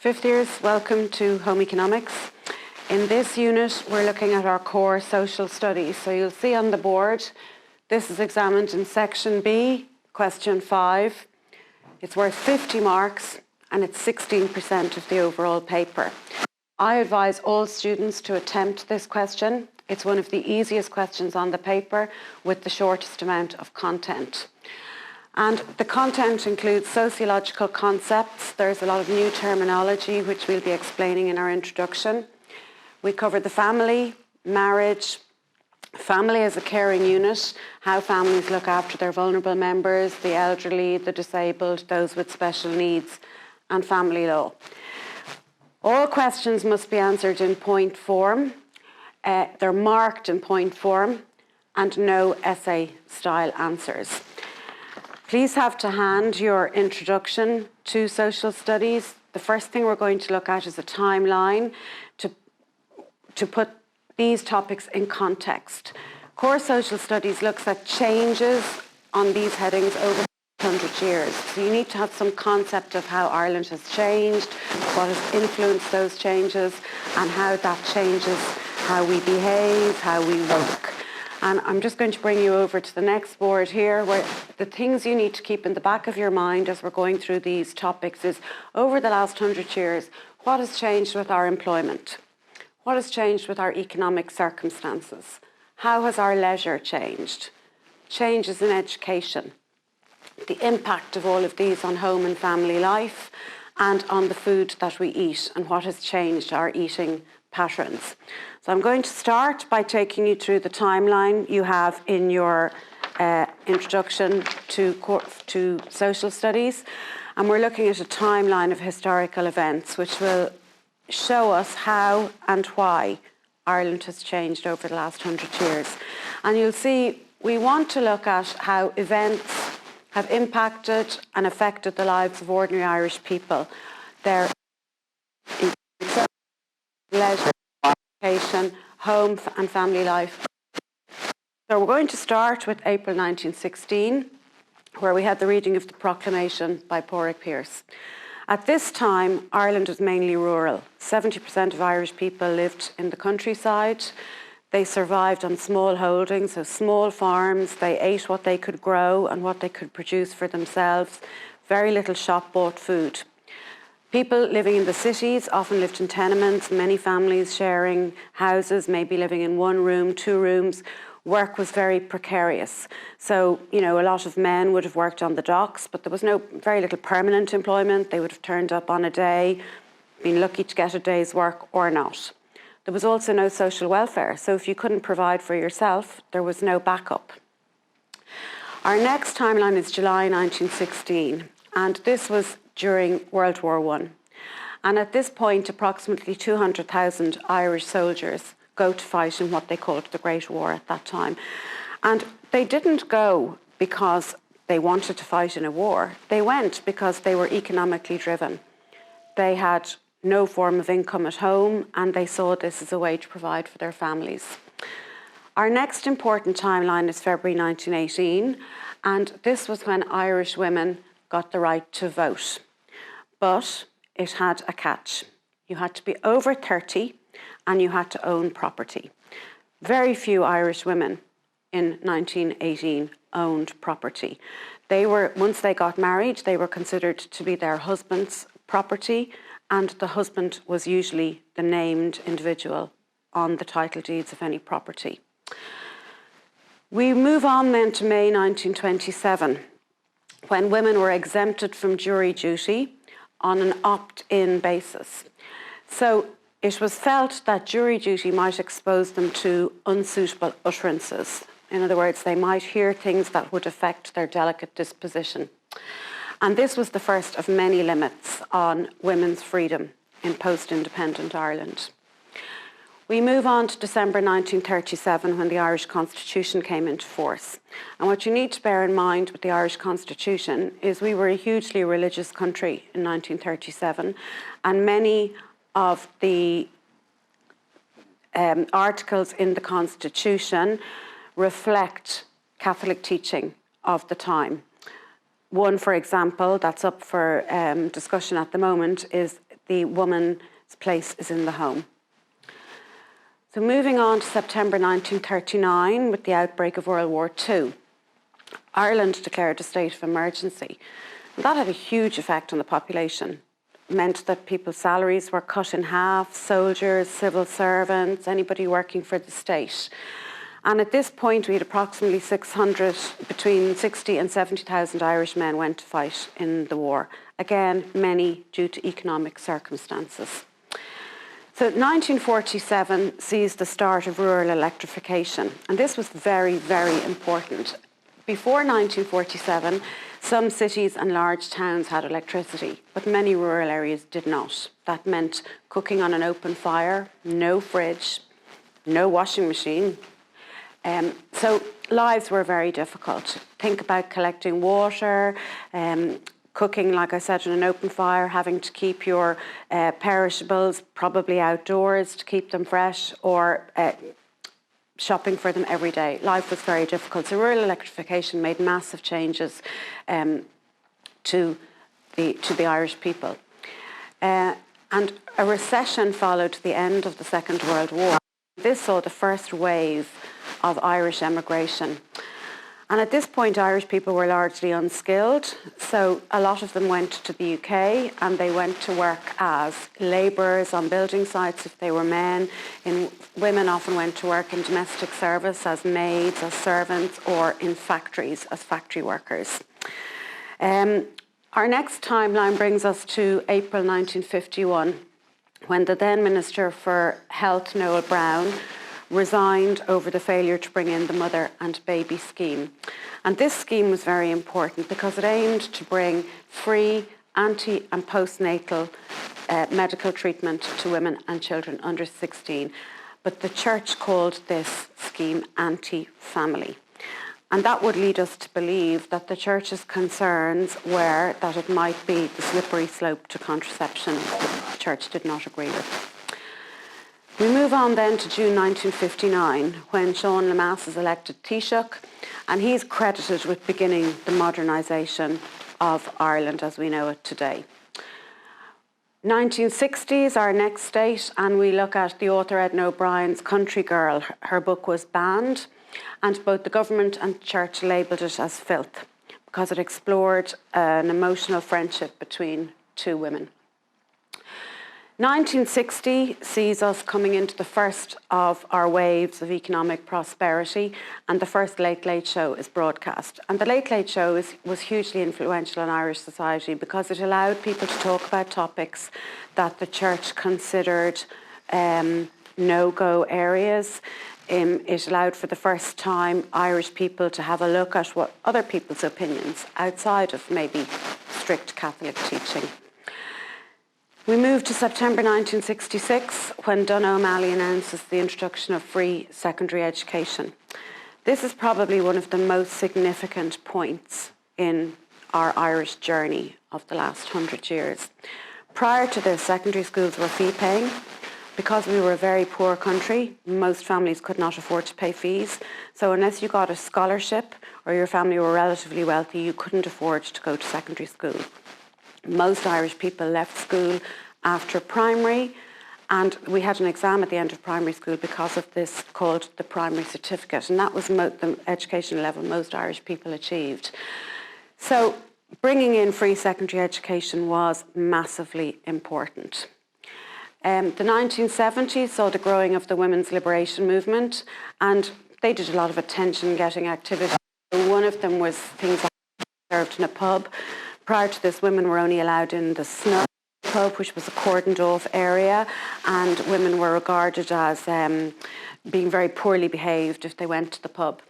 Fifth years, welcome to Home Economics. In this unit, we're looking at our core social studies. So you'll see on the board, this is examined in section B, question 5. It's worth 50 marks and it's 16% of the overall paper. I advise all students to attempt this question. It's one of the easiest questions on the paper with the shortest amount of content. And the content includes sociological concepts. There's a lot of new terminology which we'll be explaining in our introduction. We cover the family, marriage, family as a caring unit, how families look after their vulnerable members, the elderly, the disabled, those with special needs, and family law. All questions must be answered in point form. They're marked in point form and no essay-style answers. Please have to hand your introduction to social studies. The first thing we're going to look at is a timeline to put these topics in context. Core social studies looks at changes on these headings over 100 years. So you need to have some concept of how Ireland has changed, what has influenced those changes, and how that changes how we behave, how we work. And I'm just going to bring you over to the next board here, where the things you need to keep in the back of your mind as we're going through these topics is, over the last 100 years, what has changed with our employment? What has changed with our economic circumstances? How has our leisure changed? Changes in education. The impact of all of these on home and family life and on the food that we eat and what has changed our eating patterns. So I'm going to start by taking you through the timeline you have in your introduction to social studies. And we're looking at a timeline of historical events which will show us how and why Ireland has changed over the last 100 years. And you'll see we want to look at how events have impacted and affected the lives of ordinary Irish people, their leisure, education, home and family life. So we're going to start with April 1916, where we had the reading of the proclamation by Pádraig Pearse. At this time, Ireland was mainly rural. 70% of Irish people lived in the countryside. They survived on small holdings, so small farms. They ate what they could grow and what they could produce for themselves. Very little shop-bought food. People living in the cities often lived in tenements, many families sharing houses, maybe living in one room, two rooms. Work was very precarious. So, a lot of men would have worked on the docks, but there was very little permanent employment. They would have turned up on a day, been lucky to get a day's work or not. There was also no social welfare. So if you couldn't provide for yourself, there was no backup. Our next timeline is July 1916, and this was during World War I. And at this point, approximately 200,000 Irish soldiers go to fight in what they called the Great War at that time. And they didn't go because they wanted to fight in a war. They went because they were economically driven. They had no form of income at home, and they saw this as a way to provide for their families. Our next important timeline is February 1918, and this was when Irish women got the right to vote. But it had a catch. You had to be over 30 and you had to own property. Very few Irish women in 1918 owned property. Once they got married, they were considered to be their husband's property, and the husband was usually the named individual on the title deeds of any property. We move on then to May 1927, when women were exempted from jury duty on an opt-in basis. So it was felt that jury duty might expose them to unsuitable utterances. In other words, they might hear things that would affect their delicate disposition. And this was the first of many limits on women's freedom in post-independent Ireland. We move on to December 1937, when the Irish Constitution came into force. And what you need to bear in mind with the Irish Constitution is we were a hugely religious country in 1937, and many of the articles in the Constitution reflect Catholic teaching of the time. One, for example, that's up for discussion at the moment is the woman's place is in the home. So moving on to September 1939 with the outbreak of World War II. Ireland declared a state of emergency. And that had a huge effect on the population. It meant that people's salaries were cut in half, soldiers, civil servants, anybody working for the state. And at this point, we had approximately 600, between 60 and 70,000 Irish men went to fight in the war. Again, many due to economic circumstances. So 1947 sees the start of rural electrification, and this was very, very important. Before 1947, some cities and large towns had electricity, but many rural areas did not. That meant cooking on an open fire, no fridge, no washing machine. So lives were very difficult. Think about collecting water, cooking, like I said, on an open fire, having to keep your perishables probably outdoors to keep them fresh, or shopping for them every day. Life was very difficult. So rural electrification made massive changes to the Irish people. And a recession followed the end of the Second World War. This saw the first wave of Irish emigration. And at this point, Irish people were largely unskilled, so a lot of them went to the UK and they went to work as labourers on building sites if they were men. Women often went to work in domestic service as maids, as servants, or in factories as factory workers. Our next timeline brings us to April 1951, when the then Minister for Health, Noel Browne, resigned over the failure to bring in the mother and baby scheme. And this scheme was very important because it aimed to bring free ante and postnatal medical treatment to women and children under 16. But the church called this scheme anti-family. And that would lead us to believe that the church's concerns were that it might be the slippery slope to contraception. The church did not agree with. We move on then to June 1959, when Sean Lemass is elected Taoiseach, and he's credited with beginning the modernisation of Ireland as we know it today. 1960s, our next date, and we look at the author Edna O'Brien's Country Girl. Her book was banned, and both the government and church labelled it as filth because it explored an emotional friendship between two women. 1960 sees us coming into the first of our waves of economic prosperity, and the first Late Late Show is broadcast. And the Late Late Show was hugely influential in Irish society because it allowed people to talk about topics that the church considered no-go areas. It allowed for the first time Irish people to have a look at what other people's opinions outside of maybe strict Catholic teaching. We move to September 1966, when Donogh O'Malley announces the introduction of free secondary education. This is probably one of the most significant points in our Irish journey of the last 100 years. Prior to this, secondary schools were fee-paying. Because we were a very poor country, most families could not afford to pay fees. So unless you got a scholarship or your family were relatively wealthy, you couldn't afford to go to secondary school. Most Irish people left school after primary, and we had an exam at the end of primary school because of this called the primary certificate, and that was the education level most Irish people achieved. So bringing in free secondary education was massively important. The 1970s saw the growing of the women's liberation movement, and they did a lot of attention-getting activity. One of them was things like served in a pub. Prior to this, women were only allowed in the snug pub, which was a cordoned-off area, and women were regarded as being very poorly behaved if they went to the pub.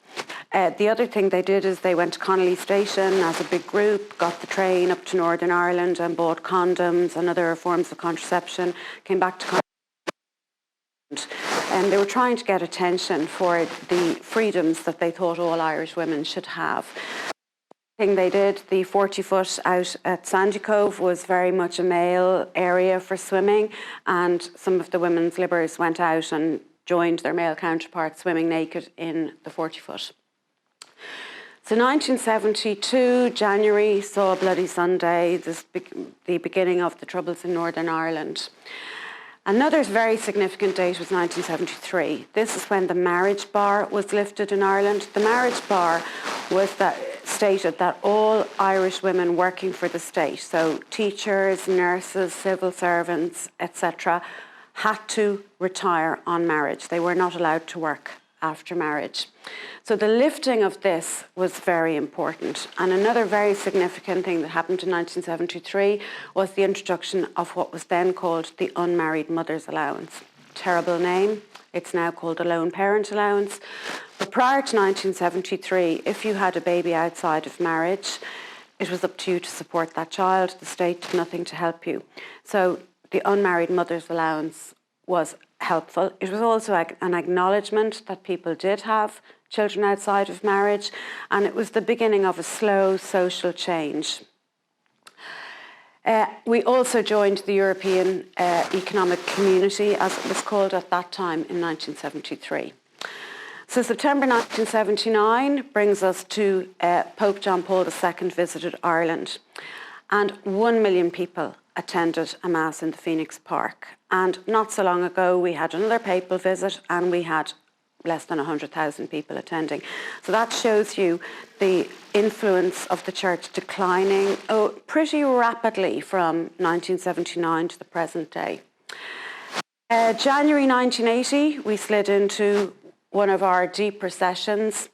The other thing they did is they went to Connolly Station as a big group, got the train up to Northern Ireland and bought condoms and other forms of contraception, came back to Ireland, and they were trying to get attention for the freedoms that they thought all Irish women should have. Thing they did, the 40-foot out at Sandy Cove was very much a male area for swimming, and some of the women's libbers went out and joined their male counterparts swimming naked in the 40-foot. So 1972, January saw Bloody Sunday, the beginning of the Troubles in Northern Ireland. Another very significant date was 1973. This is when the marriage bar was lifted in Ireland. The marriage bar was stated that all Irish women working for the state, so teachers, nurses, civil servants, etc., had to retire on marriage. They were not allowed to work after marriage. So the lifting of this was very important. And another very significant thing that happened in 1973 was the introduction of what was then called the Unmarried Mother's Allowance. Terrible name. It's now called a Lone Parent Allowance. But prior to 1973, if you had a baby outside of marriage, it was up to you to support that child. The state did nothing to help you. So the Unmarried Mother's Allowance was helpful. It was also an acknowledgement that people did have children outside of marriage, and it was the beginning of a slow social change. We also joined the European Economic Community, as it was called at that time, in 1973. So September 1979 brings us to Pope John Paul II visited Ireland, and 1 million people attended a Mass in the Phoenix Park. And not so long ago, we had another papal visit, and we had less than 100,000 people attending. So that shows you the influence of the church declining pretty rapidly from 1979 to the present day. January 1980, we slid into one of our deep recessions.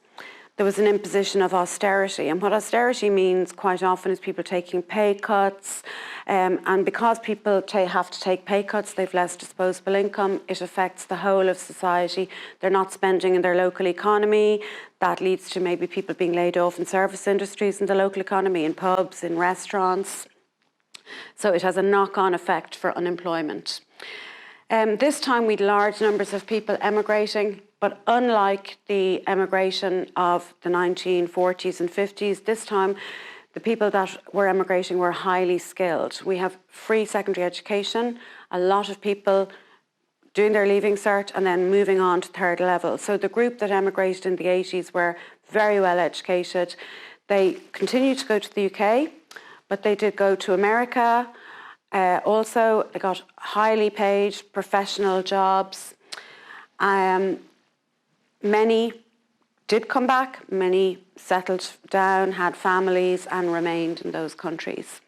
There was an imposition of austerity. And what austerity means quite often is people taking pay cuts. And because people have to take pay cuts, they've less disposable income. It affects the whole of society. They're not spending in their local economy. That leads to maybe people being laid off in service industries in the local economy, in pubs, in restaurants. So it has a knock-on effect for unemployment. This time we had large numbers of people emigrating, but unlike the emigration of the 1940s and 50s, this time the people that were emigrating were highly skilled. We have free secondary education, a lot of people doing their Leaving Cert and then moving on to third level. So the group that emigrated in the 80s were very well educated. They continued to go to the UK, but they did go to America. Also, they got highly paid professional jobs. Many did come back, many settled down, had families and remained in those countries.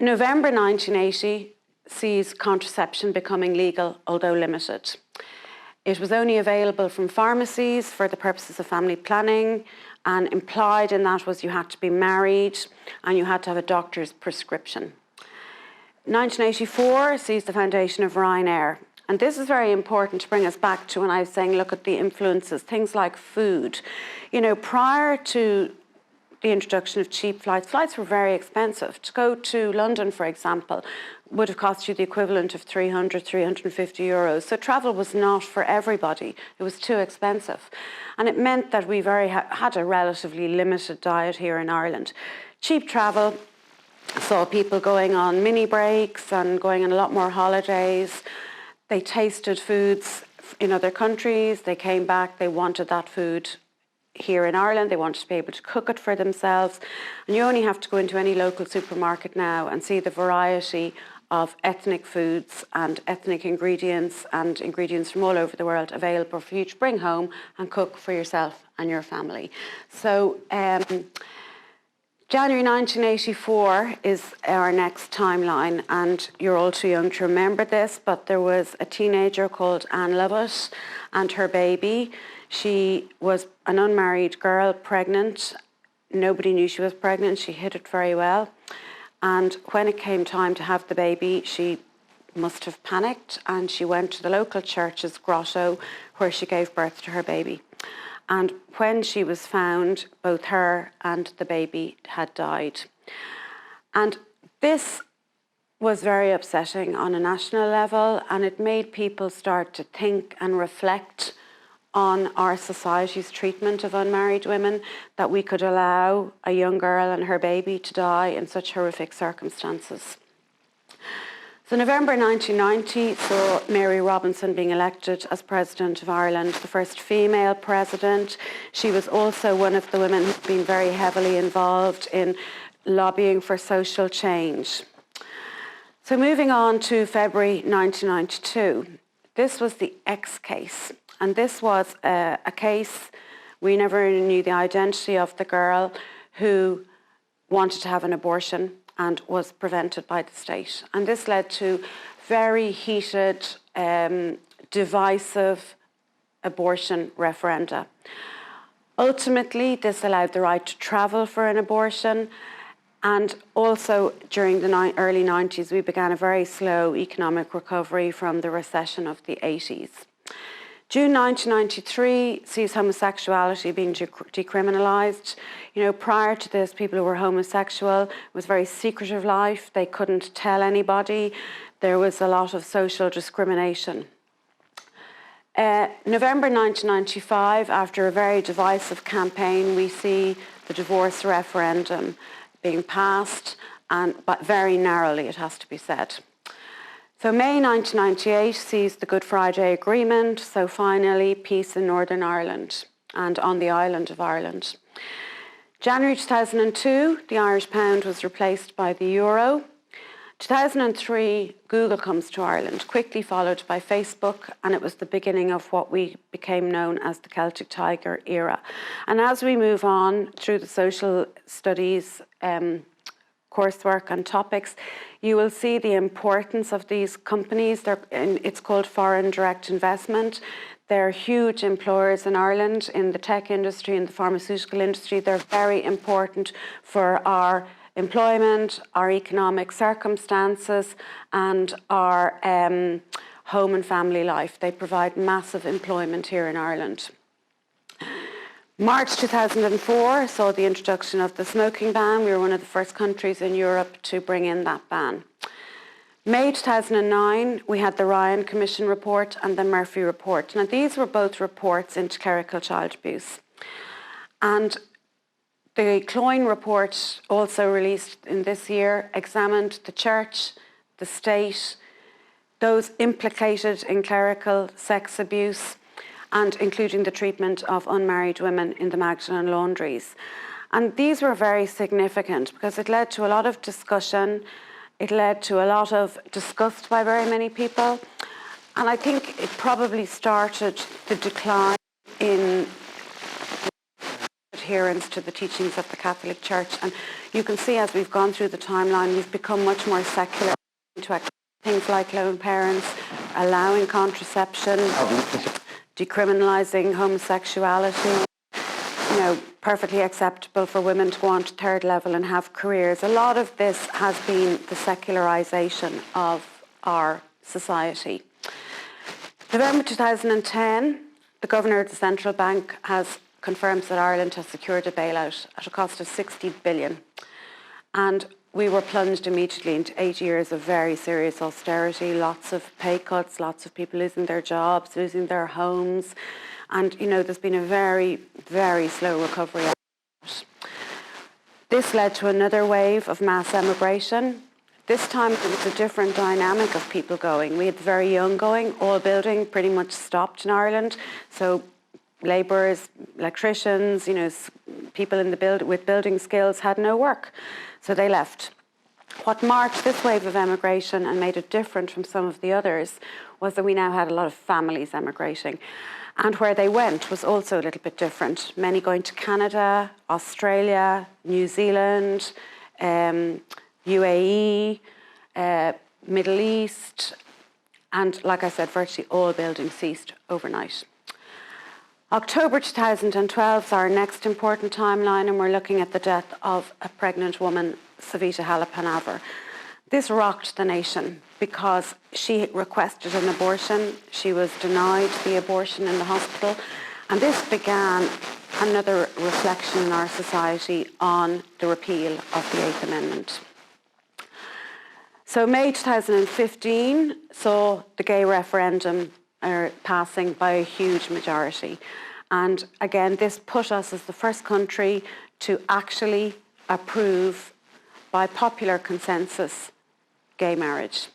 November 1980 sees contraception becoming legal, although limited. It was only available from pharmacies for the purposes of family planning, and implied in that was you had to be married and you had to have a doctor's prescription. 1984 sees the foundation of Ryanair. And this is very important to bring us back to when I was saying, look at the influences, things like food. You know, prior to the introduction of cheap flights were very expensive. To go to London, for example, would have cost you the equivalent of 300, 350 euros. So travel was not for everybody. It was too expensive. And it meant that we had a relatively limited diet here in Ireland. Cheap travel saw people going on mini breaks and going on a lot more holidays. They tasted foods in other countries. They came back, they wanted that food here in Ireland. They wanted to be able to cook it for themselves. And you only have to go into any local supermarket now and see the variety of ethnic foods and ethnic ingredients and ingredients from all over the world available for you to bring home and cook for yourself and your family. So January 1984 is our next timeline, and you're all too young to remember this, but there was a teenager called Anne Lovett and her baby. She was an unmarried girl, pregnant. Nobody knew she was pregnant. She hid it very well. And when it came time to have the baby, she must have panicked, and she went to the local church's grotto where she gave birth to her baby. And when she was found, both her and the baby had died. And this was very upsetting on a national level, and it made people start to think and reflect on our society's treatment of unmarried women, that we could allow a young girl and her baby to die in such horrific circumstances. So November 1990 saw Mary Robinson being elected as President of Ireland, the first female president. She was also one of the women who've been very heavily involved in lobbying for social change. So moving on to February 1992, this was the X case. And this was a case, we never knew the identity of the girl who wanted to have an abortion and was prevented by the state. And this led to very heated, divisive abortion referenda. Ultimately, this allowed the right to travel for an abortion. And also during the early 90s, we began a very slow economic recovery from the recession of the 80s. June 1993 sees homosexuality being decriminalised. You know, prior to this, people who were homosexual, it was a very secretive life. They couldn't tell anybody. There was a lot of social discrimination. November 1995, after a very divisive campaign, we see the divorce referendum being passed, but very narrowly, it has to be said. So May 1998 sees the Good Friday Agreement, so finally peace in Northern Ireland and on the island of Ireland. January 2002, the Irish pound was replaced by the euro. 2003, Google comes to Ireland, quickly followed by Facebook, and it was the beginning of what we became known as the Celtic Tiger era. And as we move on through the social studies coursework and topics, you will see the importance of these companies. It's called foreign direct investment. They're huge employers in Ireland in the tech industry, in the pharmaceutical industry. They're very important for our employment, our economic circumstances, and our home and family life. They provide massive employment here in Ireland. March 2004 saw the introduction of the smoking ban. We were one of the first countries in Europe to bring in that ban. May 2009, we had the Ryan Commission report and the Murphy report. Now, these were both reports into clerical child abuse. And the Cloyne report, also released in this year, examined the church, the state, those implicated in clerical sex abuse, and including the treatment of unmarried women in the Magdalen laundries. And these were very significant because it led to a lot of discussion, it led to a lot of disgust by very many people, and I think it probably started the decline in adherence to the teachings of the Catholic Church. And you can see as we've gone through the timeline, we've become much more secular into things like lone parents, allowing contraception, decriminalising homosexuality, perfectly acceptable for women to go on to third level and have careers. A lot of this has been the secularisation of our society. November 2010, the Governor of the Central Bank has confirmed that Ireland has secured a bailout at a cost of 60 billion. And we were plunged immediately into 8 years of very serious austerity, lots of pay cuts, lots of people losing their jobs, losing their homes. And, there's been a very, very slow recovery. This led to another wave of mass emigration. This time it was a different dynamic of people going. We had the very young going. All building pretty much stopped in Ireland. So labourers, electricians, people in the with building skills had no work. So they left. What marked this wave of emigration and made it different from some of the others was that we now had a lot of families emigrating. And where they went was also a little bit different. Many going to Canada, Australia, New Zealand, UAE, Middle East, and like I said, virtually all building ceased overnight. October 2012 is our next important timeline, and we're looking at the death of a pregnant woman, Savita Halappanavar. This rocked the nation because she requested an abortion. She was denied the abortion in the hospital, and this began another reflection in our society on the repeal of the Eighth Amendment. So May 2015 saw the gay referendum passing by a huge majority. And again, this put us as the first country to actually approve by popular consensus gay marriage.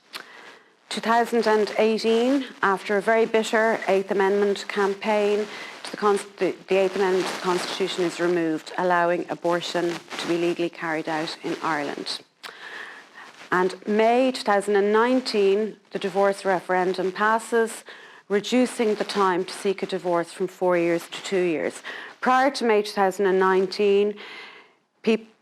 2018, after a very bitter Eighth Amendment campaign, the Eighth Amendment to the Constitution is removed, allowing abortion to be legally carried out in Ireland. And May 2019, the divorce referendum passes, reducing the time to seek a divorce from 4 years to 2 years. Prior to May 2019,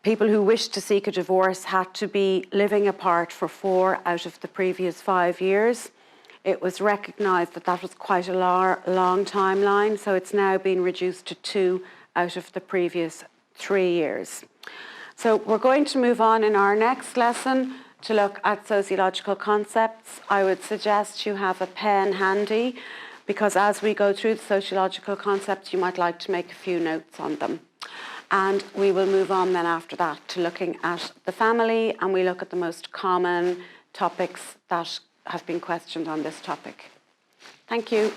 people who wished to seek a divorce had to be living apart for 4 out of the previous 5 years. It was recognised that that was quite a long timeline, so it's now been reduced to 2 out of the previous 3 years. So we're going to move on in our next lesson to look at sociological concepts. I would suggest you have a pen handy, because as we go through the sociological concepts, you might like to make a few notes on them. And we will move on then after that to looking at the family, and we look at the most common topics that have been questioned on this topic. Thank you.